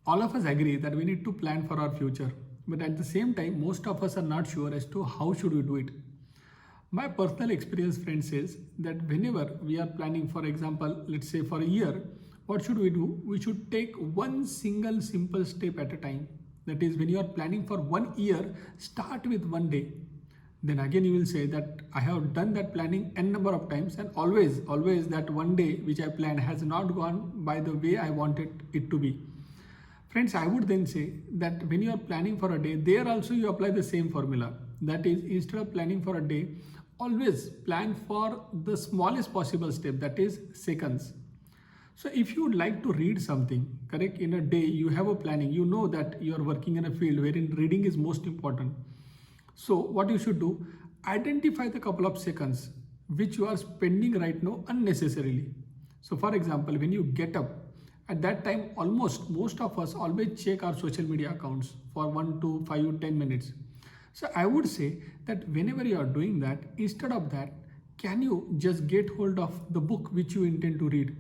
all of us agree that we need to plan for our future, but at the same time, most of us are not sure as to how should we do it. My personal experience, friend, says that whenever we are planning, for example, let's say for a year, what should we do? We should take one single simple step at a time. That is, when you are planning for 1 year, start with one day. Then again you will say that I have done that planning n number of times, and always that one day which I planned has not gone by the way I wanted it to be. Friends, I would then say that when you are planning for a day, there also you apply the same formula. That is, instead of planning for a day, always plan for the smallest possible step, that is seconds. So if you would like to read something, correct, in a day, you have a planning, you know that you are working in a field wherein reading is most important. So what you should do, identify the couple of seconds which you are spending right now unnecessarily. So for example, when you get up, at that time, most of us always check our social media accounts for 1 to 5 10 minutes. So I would say that whenever you are doing that, instead of that, can you just get hold of the book which you intend to read?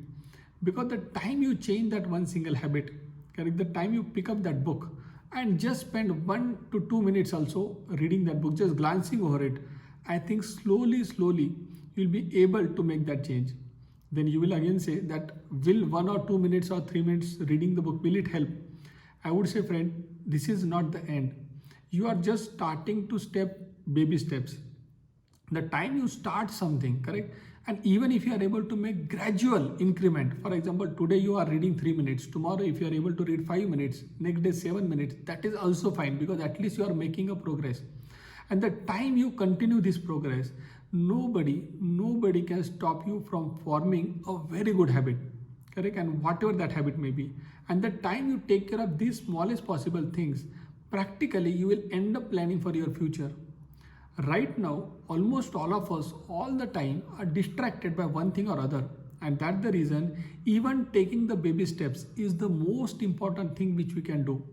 Because the time you change that one single habit, correct, the time you pick up that book and just spend 1 to 2 minutes also reading that book, just glancing over it, I think slowly you'll be able to make that change. Then you will again say that will 1 or 2 minutes or 3 minutes reading the book, will it help? I would say, friend, this is not the end. You are just starting to baby steps. The time you start something, correct, and even if you are able to make gradual increment, for example, today you are reading 3 minutes, tomorrow if you are able to read 5 minutes, next day 7 minutes, that is also fine, because at least you are making a progress. And the time you continue this progress, nobody can stop you from forming a very good habit, correct, and whatever that habit may be. And the time you take care of these smallest possible things, practically you will end up planning for your future. Right now, almost all of us all the time are distracted by one thing or other, and that's the reason even taking the baby steps is the most important thing which we can do.